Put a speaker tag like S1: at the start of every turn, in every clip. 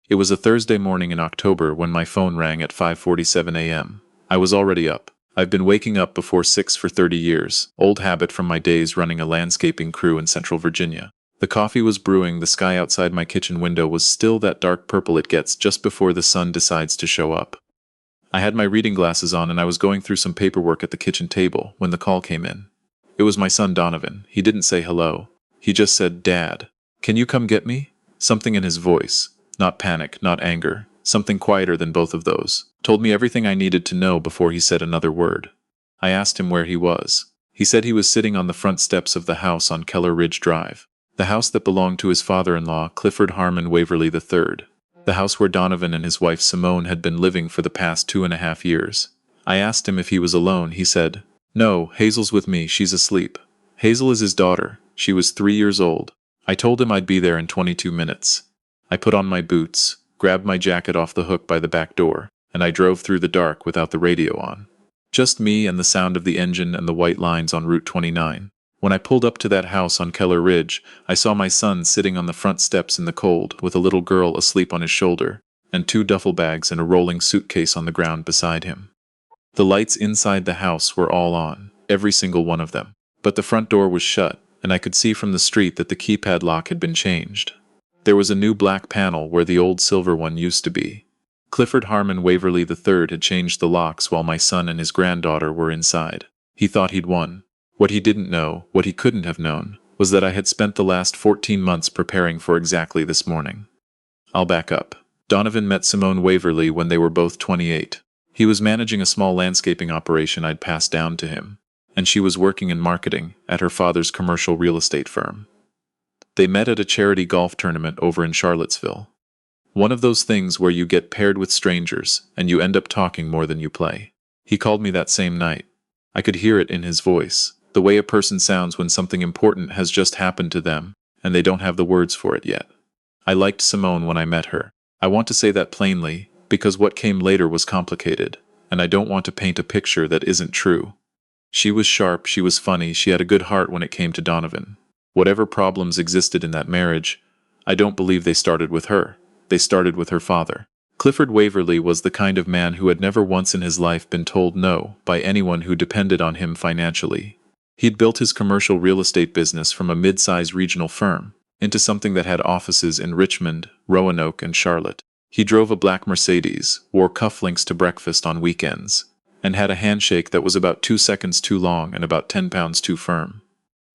S1: It was a Thursday morning in October when my phone rang at 5:47 a.m. I was already up. I've been waking up before 6 for 30 years, old habit from my days running a landscaping crew in Central Virginia. The coffee was brewing, the sky outside my kitchen window was still that dark purple it gets just before the sun decides to show up. I had my reading glasses on and I was going through some paperwork at the kitchen table when the call came in. It was my son Donovan. He didn't say hello. He just said, "Dad, can you come get me?" Something in his voice, not panic, not anger, something quieter than both of those, told me everything I needed to know before he said another word. I asked him where he was. He said he was sitting on the front steps of the house on Keller Ridge Drive, the house that belonged to his father-in-law, Clifford Waverly III, the house where Donovan and his wife Simone had been living for the past 2.5 years. I asked him if he was alone. He said, "No, Hazel's with me, she's asleep." Hazel is his daughter. She was 3 years old. I told him I'd be there in 22 minutes. I put on my boots, grabbed my jacket off the hook by the back door, and I drove through the dark without the radio on. Just me and the sound of the engine and the white lines on Route 29. When I pulled up to that house on Keller Ridge, I saw my son sitting on the front steps in the cold with a little girl asleep on his shoulder, and 2 duffel bags and a rolling suitcase on the ground beside him. The lights inside the house were all on, every single one of them, but the front door was shut, and I could see from the street that the keypad lock had been changed. There was a new black panel where the old silver one used to be. Clifford Waverly III had changed the locks while my son and his granddaughter were inside. He thought he'd won. What he didn't know, what he couldn't have known, was that I had spent the last 14 months preparing for exactly this morning. I'll back up. Donovan met Simone Waverly when they were both 28. He was managing a small landscaping operation I'd passed down to him, and she was working in marketing at her father's commercial real estate firm. They met at a charity golf tournament over in Charlottesville. One of those things where you get paired with strangers and you end up talking more than you play. He called me that same night. I could hear it in his voice, the way a person sounds when something important has just happened to them and they don't have the words for it yet. I liked Simone when I met her. I want to say that plainly, because what came later was complicated, and I don't want to paint a picture that isn't true. She was sharp, she was funny, she had a good heart when it came to Donovan. Whatever problems existed in that marriage, I don't believe they started with her. They started with her father. Clifford Waverly was the kind of man who had never once in his life been told no by anyone who depended on him financially. He'd built his commercial real estate business from a mid-size regional firm into something that had offices in Richmond, Roanoke, and Charlotte. He drove a black Mercedes, wore cufflinks to breakfast on weekends, and had a handshake that was about 2 seconds too long and about 10 pounds too firm.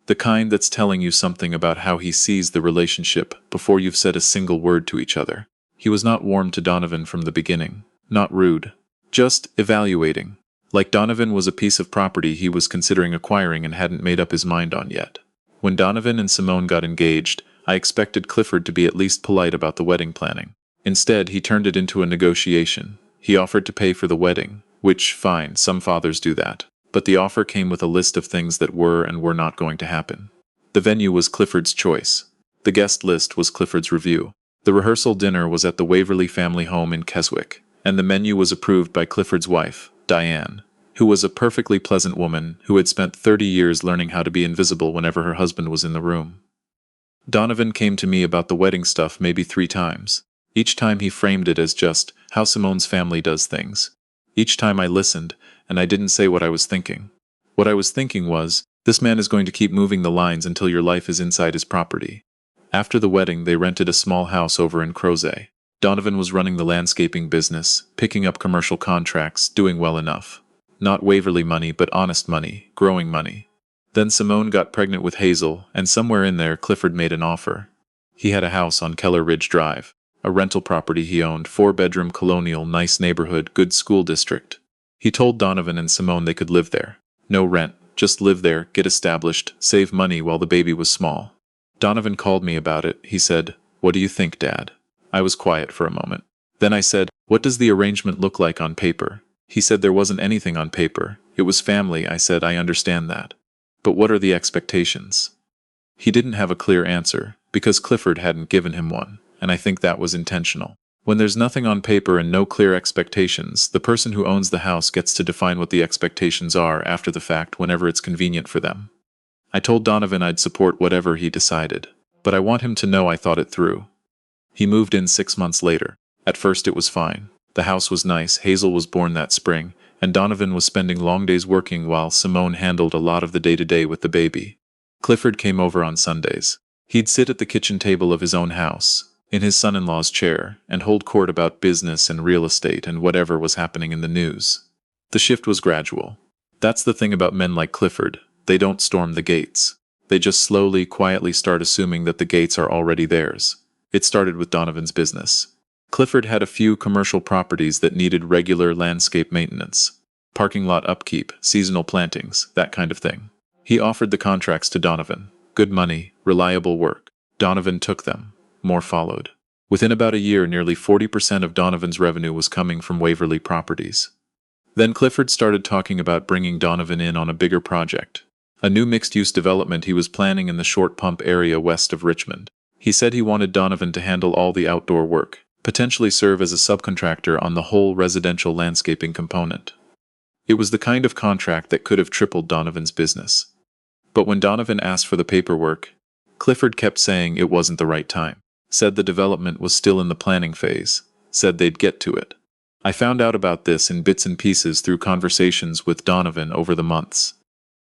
S1: The kind that's telling you something about how he sees the relationship before you've said a single word to each other. He was not warm to Donovan from the beginning, not rude, just evaluating. Like Donovan was a piece of property he was considering acquiring and hadn't made up his mind on yet. When Donovan and Simone got engaged, I expected Clifford to be at least polite about the wedding planning. Instead, he turned it into a negotiation. He offered to pay for the wedding, which, fine, some fathers do that. But the offer came with a list of things that were and were not going to happen. The venue was Clifford's choice. The guest list was Clifford's review. The rehearsal dinner was at the Waverly family home in Keswick, and the menu was approved by Clifford's wife, Diane, who was a perfectly pleasant woman who had spent 30 years learning how to be invisible whenever her husband was in the room. Donovan came to me about the wedding stuff maybe 3 times. Each time he framed it as just how Simone's family does things. Each time I listened, and I didn't say what I was thinking. What I was thinking was, this man is going to keep moving the lines until your life is inside his property. After the wedding, they rented a small house over in Crozet. Donovan was running the landscaping business, picking up commercial contracts, doing well enough. Not Waverly money, but honest money, growing money. Then Simone got pregnant with Hazel, and somewhere in there Clifford made an offer. He had a house on Keller Ridge Drive, a rental property he owned, 4-bedroom colonial, nice neighborhood, good school district. He told Donovan and Simone they could live there. No rent, just live there, get established, save money while the baby was small. Donovan called me about it. He said, "What do you think, Dad?" I was quiet for a moment. Then I said, "What does the arrangement look like on paper?" He said there wasn't anything on paper. It was family. I said, "I understand that. But what are the expectations?" He didn't have a clear answer, because Clifford hadn't given him one, and I think that was intentional. When there's nothing on paper and no clear expectations, the person who owns the house gets to define what the expectations are after the fact whenever it's convenient for them. I told Donovan I'd support whatever he decided, but I want him to know I thought it through. He moved in 6 months later. At first it was fine. The house was nice, Hazel was born that spring, and Donovan was spending long days working while Simone handled a lot of the day-to-day with the baby. Clifford came over on Sundays. He'd sit at the kitchen table of his own house, in his son-in-law's chair, and hold court about business and real estate and whatever was happening in the news. The shift was gradual. That's the thing about men like Clifford. They don't storm the gates. They just slowly, quietly start assuming that the gates are already theirs. It started with Donovan's business. Clifford had a few commercial properties that needed regular landscape maintenance. Parking lot upkeep, seasonal plantings, that kind of thing. He offered the contracts to Donovan. Good money, reliable work. Donovan took them. More followed. Within about a year, nearly 40% of Donovan's revenue was coming from Waverly properties. Then Clifford started talking about bringing Donovan in on a bigger project. A new mixed-use development he was planning in the Short Pump area west of Richmond. He said he wanted Donovan to handle all the outdoor work, potentially serve as a subcontractor on the whole residential landscaping component. It was the kind of contract that could have tripled Donovan's business. But when Donovan asked for the paperwork, Clifford kept saying it wasn't the right time, said the development was still in the planning phase, said they'd get to it. I found out about this in bits and pieces through conversations with Donovan over the months.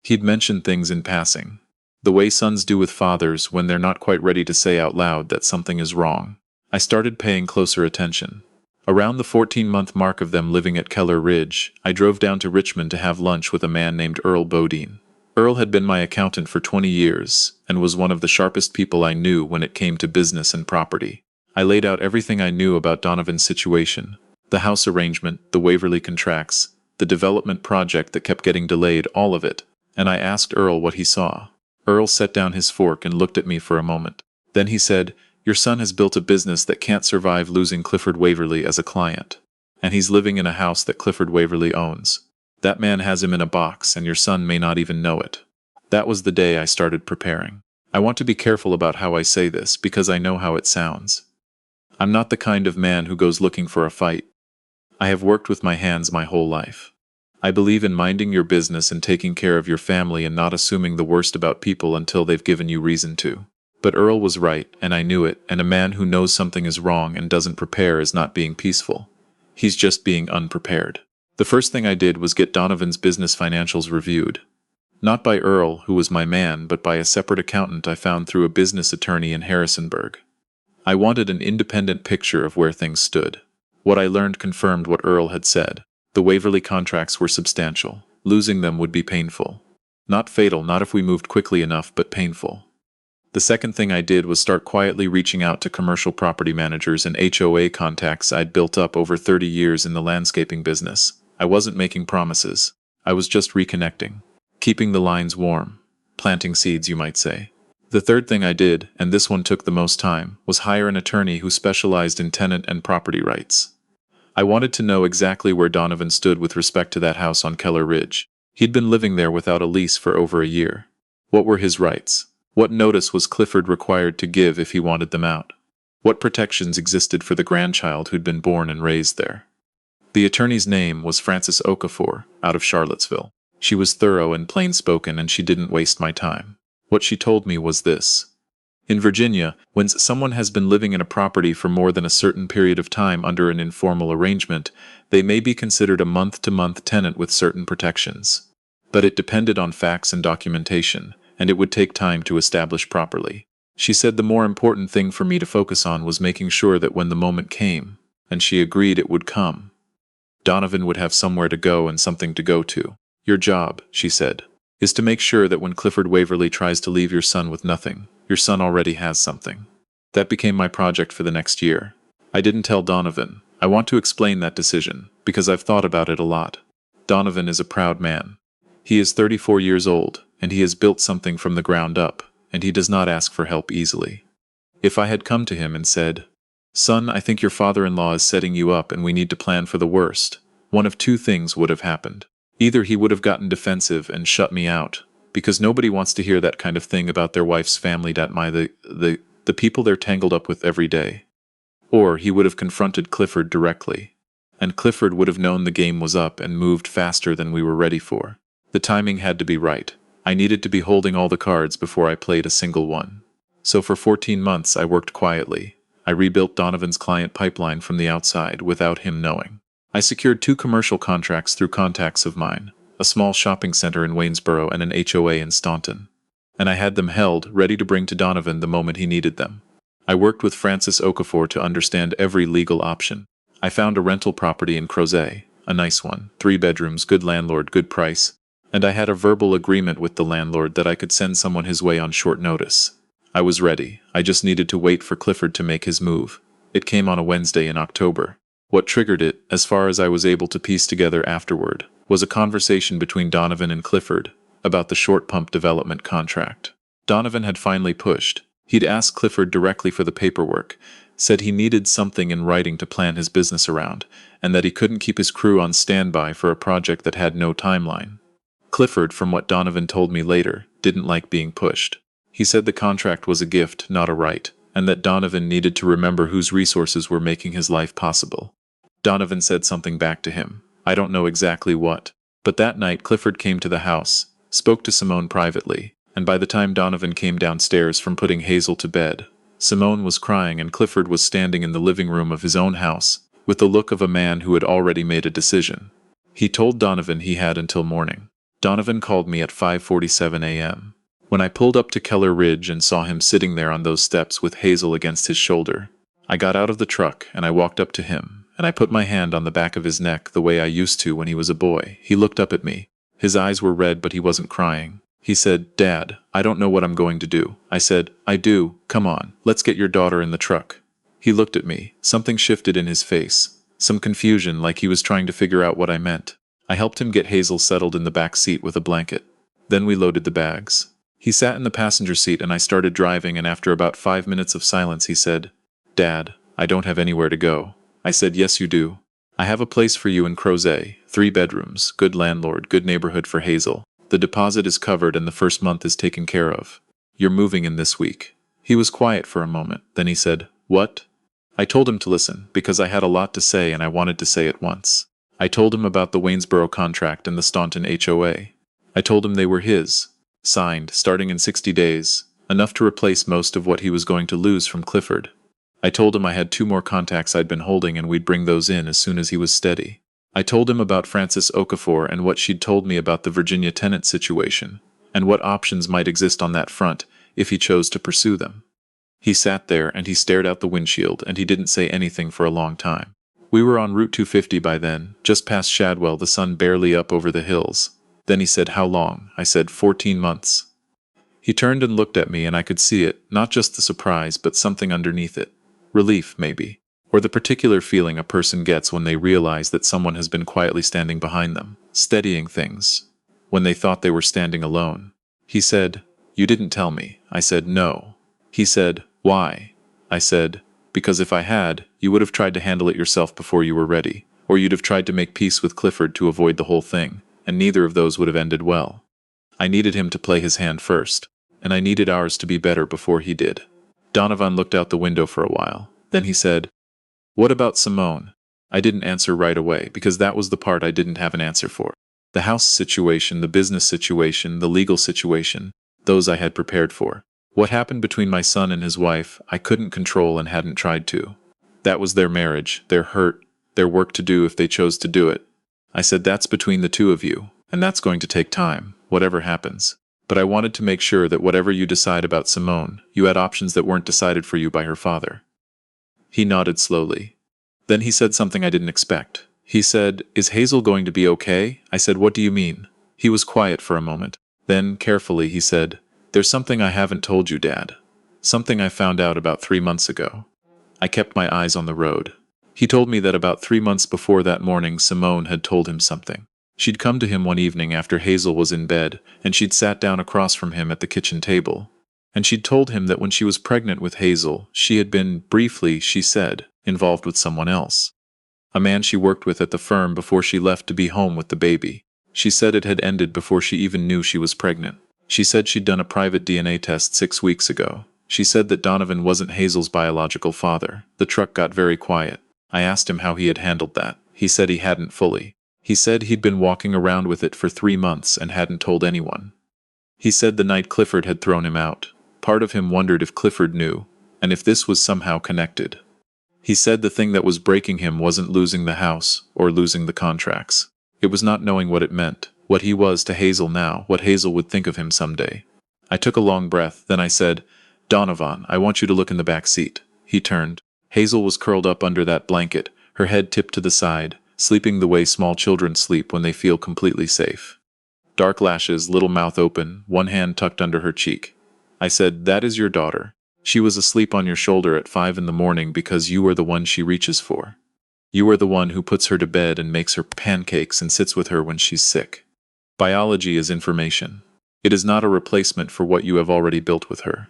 S1: He'd mentioned things in passing, the way sons do with fathers when they're not quite ready to say out loud that something is wrong. I started paying closer attention. Around the 14-month mark of them living at Keller Ridge, I drove down to Richmond to have lunch with a man named Earl Bodine. Earl had been my accountant for 20 years and was one of the sharpest people I knew when it came to business and property. I laid out everything I knew about Donovan's situation, the house arrangement, the Waverly contracts, the development project that kept getting delayed, all of it, and I asked Earl what he saw. Earl set down his fork and looked at me for a moment. Then he said, "Your son has built a business that can't survive losing Clifford Waverly as a client. And he's living in a house that Clifford Waverly owns. That man has him in a box, and your son may not even know it." That was the day I started preparing. I want to be careful about how I say this because I know how it sounds. I'm not the kind of man who goes looking for a fight. I have worked with my hands my whole life. I believe in minding your business and taking care of your family and not assuming the worst about people until they've given you reason to. But Earl was right, and I knew it, and a man who knows something is wrong and doesn't prepare is not being peaceful. He's just being unprepared. The first thing I did was get Donovan's business financials reviewed. Not by Earl, who was my man, but by a separate accountant I found through a business attorney in Harrisonburg. I wanted an independent picture of where things stood. What I learned confirmed what Earl had said. The Waverly contracts were substantial. Losing them would be painful. Not fatal, not if we moved quickly enough, but painful. The second thing I did was start quietly reaching out to commercial property managers and HOA contacts I'd built up over 30 years in the landscaping business. I wasn't making promises. I was just reconnecting. Keeping the lines warm. Planting seeds, you might say. The third thing I did, and this one took the most time, was hire an attorney who specialized in tenant and property rights. I wanted to know exactly where Donovan stood with respect to that house on Keller Ridge. He'd been living there without a lease for over a year. What were his rights? What notice was Clifford required to give if he wanted them out? What protections existed for the grandchild who'd been born and raised there? The attorney's name was Frances Okafor, out of Charlottesville. She was thorough and plain-spoken, and she didn't waste my time. What she told me was this. In Virginia, when someone has been living in a property for more than a certain period of time under an informal arrangement, they may be considered a month-to-month tenant with certain protections. But it depended on facts and documentation, and it would take time to establish properly. She said the more important thing for me to focus on was making sure that when the moment came, and she agreed it would come, Donovan would have somewhere to go and something to go to. Your job, she said, is to make sure that when Clifford Waverly tries to leave your son with nothing, your son already has something. That became my project for the next year. I didn't tell Donovan. I want to explain that decision, because I've thought about it a lot. Donovan is a proud man. He is 34 years old, and he has built something from the ground up, and he does not ask for help easily. If I had come to him and said, "Son, I think your father-in-law is setting you up and we need to plan for the worst," one of two things would have happened. Either he would have gotten defensive and shut me out, because nobody wants to hear that kind of thing about their wife's family, the people they're tangled up with every day. Or he would have confronted Clifford directly, and Clifford would have known the game was up and moved faster than we were ready for. The timing had to be right. I needed to be holding all the cards before I played a single one. So for 14 months I worked quietly. I I rebuilt Donovan's client pipeline from the outside without him knowing. I secured 2 commercial contracts through contacts of mine, a small shopping center in Waynesboro and an HOA in Staunton. And I had them held, ready to bring to Donovan the moment he needed them. I worked with Francis Okafor to understand every legal option. I found a rental property in Crozet, a nice one, 3 bedrooms, good landlord, good price, and I had a verbal agreement with the landlord that I could send someone his way on short notice. I was ready. I just needed to wait for Clifford to make his move. It came on a Wednesday in October. What triggered it, as far as I was able to piece together afterward, was a conversation between Donovan and Clifford about the short pump development contract. Donovan had finally pushed. He'd asked Clifford directly for the paperwork, said he needed something in writing to plan his business around, and that he couldn't keep his crew on standby for a project that had no timeline. Clifford, from what Donovan told me later, didn't like being pushed. He said the contract was a gift, not a right, and that Donovan needed to remember whose resources were making his life possible. Donovan said something back to him. I don't know exactly what. But that night Clifford came to the house, spoke to Simone privately, and by the time Donovan came downstairs from putting Hazel to bed, Simone was crying and Clifford was standing in the living room of his own house, with the look of a man who had already made a decision. He told Donovan he had until morning. Donovan called me at 5:47 a.m. When I pulled up to Keller Ridge and saw him sitting there on those steps with Hazel against his shoulder, I got out of the truck and I walked up to him, and I put my hand on the back of his neck the way I used to when he was a boy. He looked up at me. His eyes were red, but he wasn't crying. He said, "Dad, I don't know what I'm going to do." I said, "I do. Come on, let's get your daughter in the truck." He looked at me. Something shifted in his face. Some confusion, like he was trying to figure out what I meant. I helped him get Hazel settled in the back seat with a blanket. Then we loaded the bags. He sat in the passenger seat and I started driving, and after about 5 minutes of silence he said, "Dad, I don't have anywhere to go." I said, "Yes you do. I have a place for you in Crozet, 3 bedrooms, good landlord, good neighborhood for Hazel. The deposit is covered and the first month is taken care of. You're moving in this week." He was quiet for a moment, then he said, "What?" I told him to listen, because I had a lot to say and I wanted to say it once. I told him about the Waynesboro contract and the Staunton HOA. I told him they were his, signed, starting in 60 days, enough to replace most of what he was going to lose from Clifford. I told him I had 2 more contacts I'd been holding and we'd bring those in as soon as he was steady. I told him about Francis Okafor and what she'd told me about the Virginia tenant situation, and what options might exist on that front if he chose to pursue them. He sat there and he stared out the windshield and he didn't say anything for a long time. We were on Route 250 by then, just past Shadwell, the sun barely up over the hills. Then he said, "How long?" I said, 14 months. He turned and looked at me and I could see it, not just the surprise but something underneath it. Relief, maybe. Or the particular feeling a person gets when they realize that someone has been quietly standing behind them, steadying things, when they thought they were standing alone. He said, "You didn't tell me." I said, "No." He said, "Why?" I said, "Because if I had, you would have tried to handle it yourself before you were ready, or you'd have tried to make peace with Clifford to avoid the whole thing, and neither of those would have ended well. I needed him to play his hand first, and I needed ours to be better before he did." Donovan looked out the window for a while. Then he said, "What about Simone?" I didn't answer right away, because that was the part I didn't have an answer for. The house situation, the business situation, the legal situation, those I had prepared for. What happened between my son and his wife, I couldn't control and hadn't tried to. That was their marriage, their hurt, their work to do if they chose to do it. I said, "That's between the 2 of you, and that's going to take time, whatever happens. But I wanted to make sure that whatever you decide about Simone, you had options that weren't decided for you by her father." He nodded slowly. Then he said something I didn't expect. He said, "Is Hazel going to be okay?" I said, "What do you mean?" He was quiet for a moment. Then, carefully, he said, "There's something I haven't told you, Dad. Something I found out about 3 months ago." I kept my eyes on the road. He told me that about 3 months before that morning, Simone had told him something. She'd come to him one evening after Hazel was in bed, and she'd sat down across from him at the kitchen table. And she'd told him that when she was pregnant with Hazel, she had been, briefly, she said, involved with someone else. A man she worked with at the firm before she left to be home with the baby. She said it had ended before she even knew she was pregnant. She said she'd done a private DNA test 6 weeks ago. She said that Donovan wasn't Hazel's biological father. The truck got very quiet. I asked him how he had handled that. He said he hadn't fully. He said he'd been walking around with it for 3 months and hadn't told anyone. He said the night Clifford had thrown him out. Part of him wondered if Clifford knew, and if this was somehow connected. He said the thing that was breaking him wasn't losing the house or losing the contracts. It was not knowing what it meant, what he was to Hazel now, what Hazel would think of him someday. I took a long breath, then I said, "Donovan, I want you to look in the back seat." He turned. Hazel was curled up under that blanket, her head tipped to the side, sleeping the way small children sleep when they feel completely safe. Dark lashes, little mouth open, one hand tucked under her cheek. I said, "That is your daughter. She was asleep on your shoulder at 5 in the morning because you are the one she reaches for. You are the one who puts her to bed and makes her pancakes and sits with her when she's sick. Biology is information. It is not a replacement for what you have already built with her."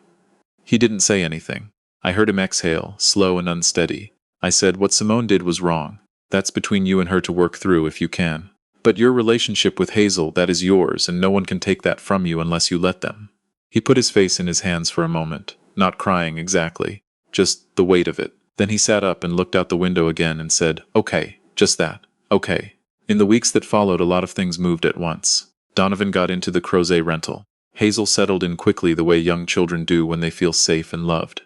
S1: He didn't say anything. I heard him exhale, slow and unsteady. I said, "What Simone did was wrong. That's between you and her to work through if you can. But your relationship with Hazel, that is yours, and no one can take that from you unless you let them." He put his face in his hands for a moment, not crying exactly, just the weight of it. Then he sat up and looked out the window again and said, "Okay, just that, okay." In the weeks that followed, a lot of things moved at once. Donovan got into the crochet rental. Hazel settled in quickly the way young children do when they feel safe and loved.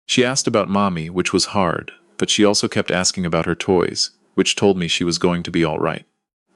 S1: She asked about Mommy, which was hard, but she also kept asking about her toys, which told me she was going to be all right.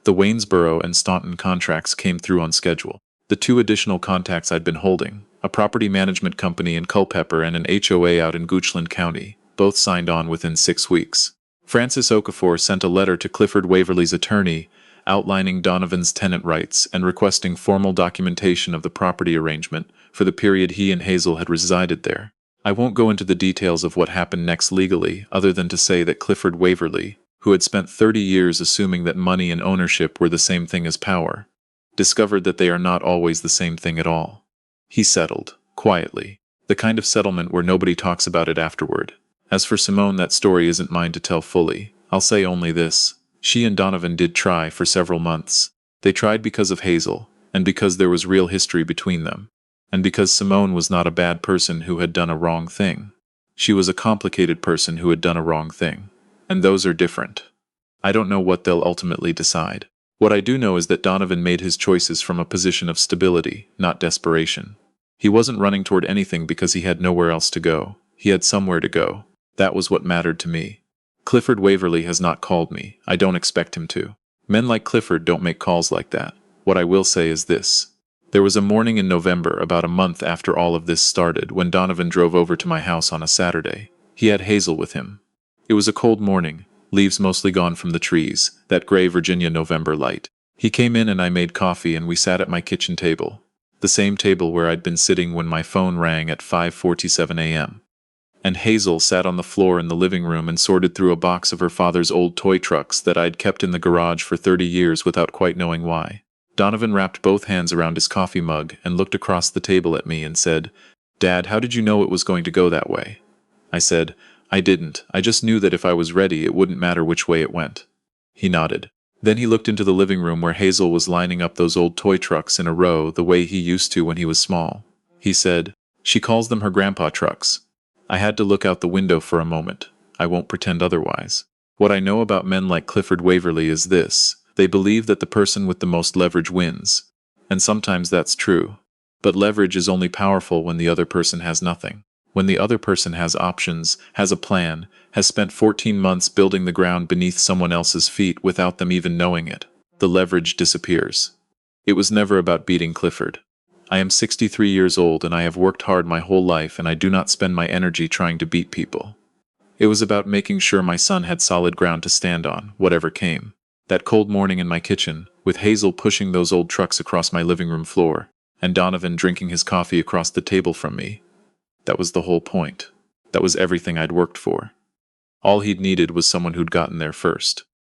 S1: The Waynesboro and Staunton contracts came through on schedule. The 2 additional contacts I'd been holding, a property management company in Culpeper and an HOA out in Goochland County, both signed on within 6 weeks. Francis Okafor sent a letter to Clifford Waverly's attorney, outlining Donovan's tenant rights and requesting formal documentation of the property arrangement for the period he and Hazel had resided there. I won't go into the details of what happened next legally, other than to say that Clifford Waverly, who had spent 30 years assuming that money and ownership were the same thing as power, discovered that they are not always the same thing at all. He settled, quietly, the kind of settlement where nobody talks about it afterward. As for Simone, that story isn't mine to tell fully. I'll say only this. She and Donovan did try for several months. They tried because of Hazel, and because there was real history between them, and because Simone was not a bad person who had done a wrong thing. She was a complicated person who had done a wrong thing. And those are different. I don't know what they'll ultimately decide. What I do know is that Donovan made his choices from a position of stability, not desperation. He wasn't running toward anything because he had nowhere else to go. He had somewhere to go. That was what mattered to me. Clifford Waverly has not called me. I don't expect him to. Men like Clifford don't make calls like that. What I will say is this. There was a morning in November, about a month after all of this started, when Donovan drove over to my house on a Saturday. He had Hazel with him. It was a cold morning, leaves mostly gone from the trees, that gray Virginia November light. He came in and I made coffee and we sat at my kitchen table. The same table where I'd been sitting when my phone rang at 5:47 a.m. And Hazel sat on the floor in the living room and sorted through a box of her father's old toy trucks that I'd kept in the garage for 30 years without quite knowing why. Donovan wrapped both hands around his coffee mug and looked across the table at me and said, "Dad, how did you know it was going to go that way?" I said, "I didn't. I just knew that if I was ready, it wouldn't matter which way it went." He nodded. Then he looked into the living room where Hazel was lining up those old toy trucks in a row the way he used to when he was small. He said, "She calls them her grandpa trucks." I had to look out the window for a moment. I won't pretend otherwise. What I know about men like Clifford Waverly is this. They believe that the person with the most leverage wins. And sometimes that's true. But leverage is only powerful when the other person has nothing. When the other person has options, has a plan, has spent 14 months building the ground beneath someone else's feet without them even knowing it, the leverage disappears. It was never about beating Clifford. I am 63 years old and I have worked hard my whole life and I do not spend my energy trying to beat people. It was about making sure my son had solid ground to stand on, whatever came. That cold morning in my kitchen, with Hazel pushing those old trucks across my living room floor, and Donovan drinking his coffee across the table from me. That was the whole point. That was everything I'd worked for. All he'd needed was someone who'd gotten there first.